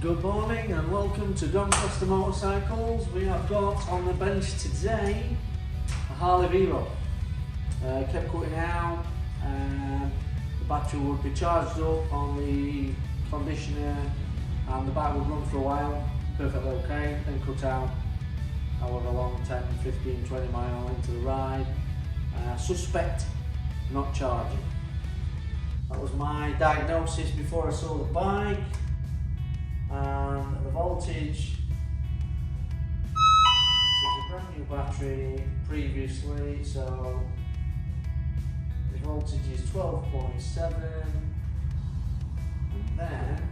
Good morning and welcome to Doncaster Motorcycles. We have got on the bench today a Harley Vero. Kept cutting out, the battery would be charged up on the conditioner and the bike would run for a while, perfectly okay, then cut out however long, 10, 15, 20 mile into the ride. Suspect not charging. That was my diagnosis before I saw the bike. And the voltage, so it's a brand new battery previously, so the voltage is 12.7 and then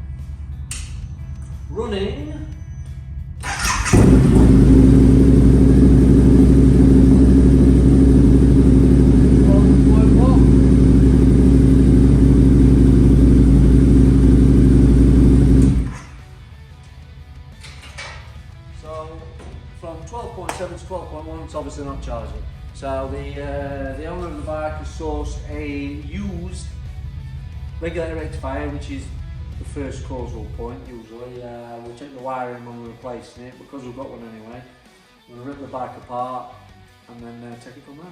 running from 12.7 to 12.1, it's obviously not charging. So the owner of the bike has sourced a used regulator rectifier, which is the first causal point usually. We'll check the wiring when we're replacing it, because we've got one anyway. We'll rip the bike apart and then take it from there.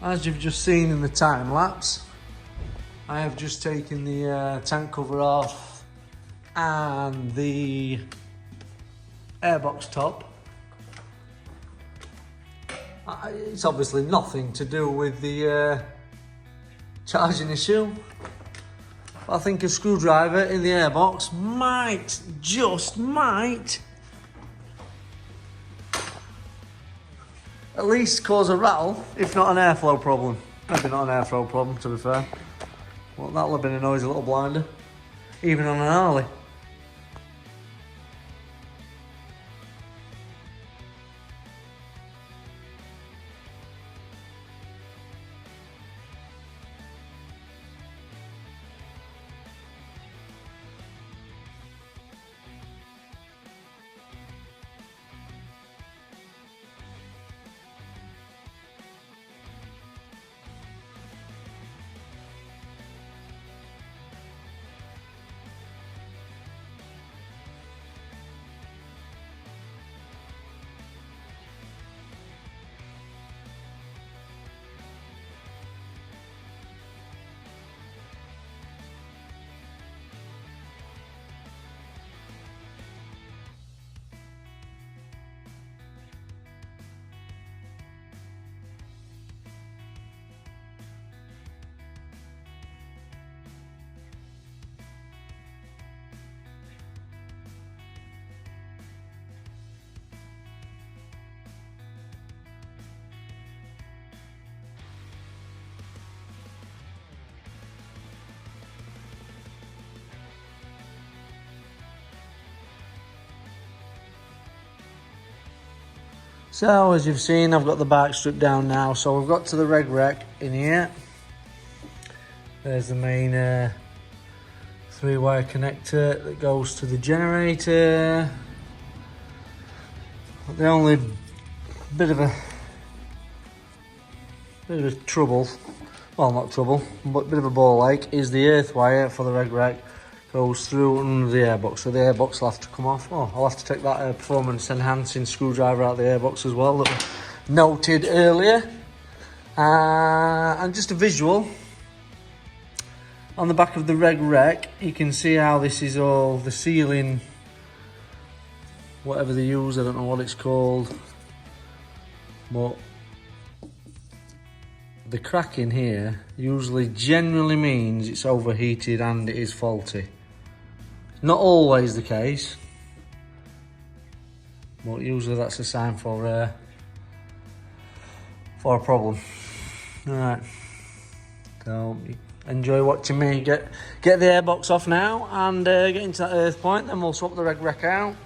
As you've just seen in the time lapse, I have just taken the tank cover off and the airbox top. It's obviously nothing to do with the charging issue. I think a screwdriver in the airbox might, just might, at least cause a rattle, if not an airflow problem. Maybe not an airflow problem, to be fair. Well, that'll have been a noisy little blinder, even on an Harley. So as you've seen, I've got the bike stripped down now, so we've got to the reg rec in here. There's the main 3-wire connector that goes to the generator. The only bit of a trouble, well, not trouble, but a bit of a ball ache, is the earth wire for the reg rec goes through under the airbox, so the airbox will have to come off. Oh, I'll have to take that performance enhancing screwdriver out of the airbox as well, that we noted earlier. And just a visual on the back of the reg rec, you can see how this is all the sealing, whatever they use, I don't know what it's called, but the crack in here usually generally means it's overheated and it is faulty. Not always the case, but usually that's a sign for a problem. All right, so enjoy watching me get the airbox off now and get into that earth point, then we'll swap the reg rec out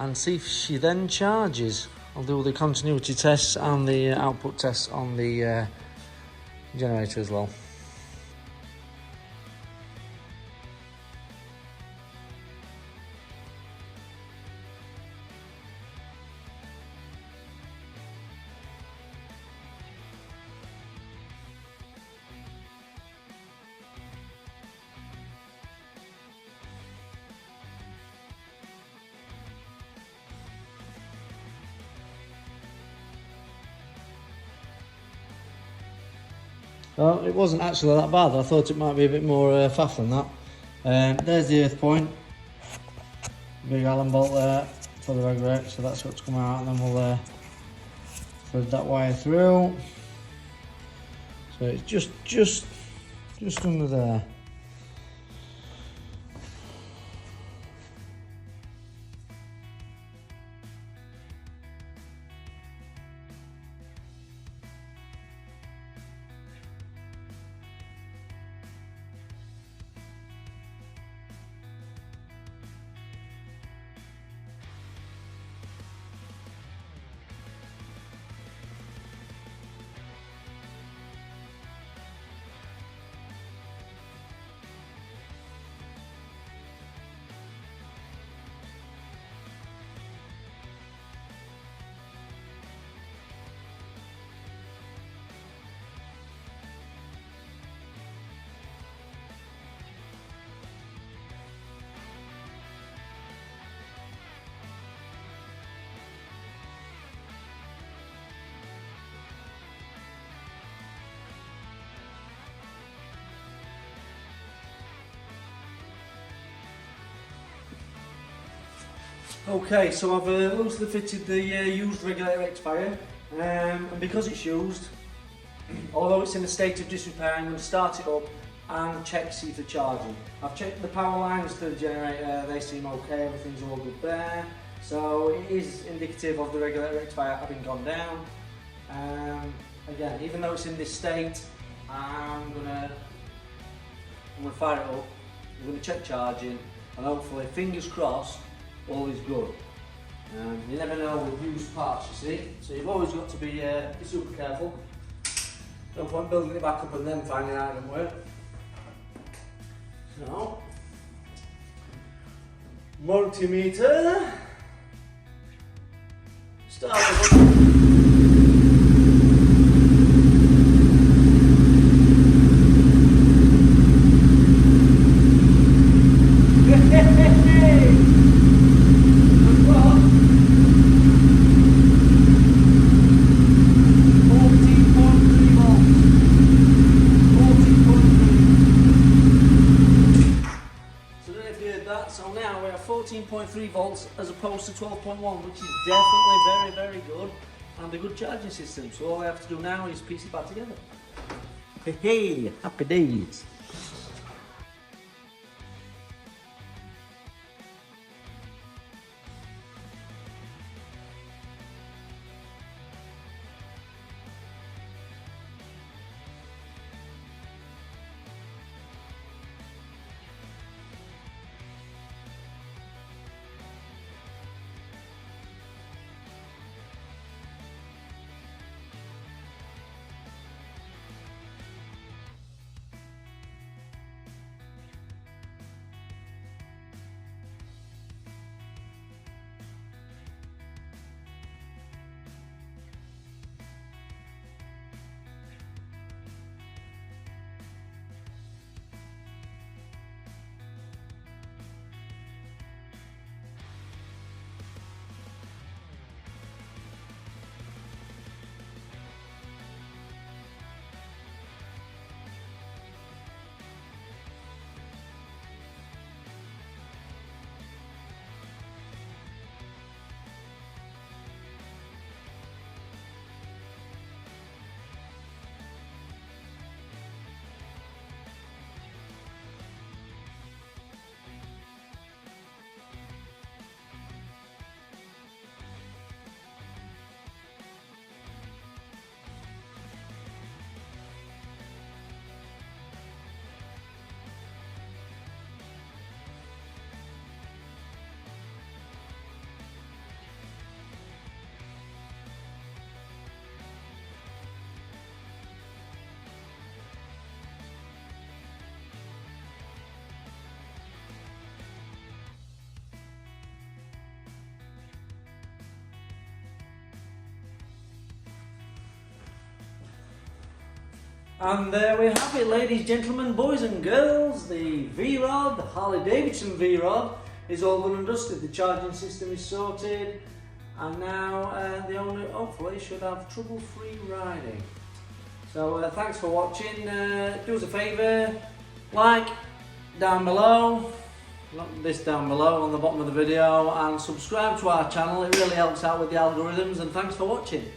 and see if she then charges. I'll do the continuity tests and the output tests on the generator as well. Well, it wasn't actually that bad. I thought it might be a bit more faff than that. There's the earth point. Big Allen bolt there for the regulator, so that's what's coming out, and then we'll thread that wire through. So it's just under there. Okay, so I've loosely fitted the used regulator rectifier, and because it's used, although it's in a state of disrepair, I'm going to start it up and check see if they're charging. I've checked the power lines to the generator, they seem okay, everything's all good there. So it is indicative of the regulator rectifier having gone down. Again, even though it's in this state, I'm gonna fire it up, I'm going to check charging, and hopefully, fingers crossed, all is good. You never know with used parts, you see, so you've always got to be super careful. No point building it back up and then finding out it doesn't work. So, multimeter, start with so now we're at 14.3 volts as opposed to 12.1, which is definitely very good and a good charging system. So all I have to do now is piece it back together. Hey, happy days. And there we have it, ladies, gentlemen, boys and girls. The V-Rod, the Harley Davidson V-Rod, is all done and dusted. The charging system is sorted, and now the owner hopefully should have trouble-free riding. So thanks for watching. Do us a favour, like down below, this down below on the bottom of the video, and subscribe to our channel. It really helps out with the algorithms, and thanks for watching.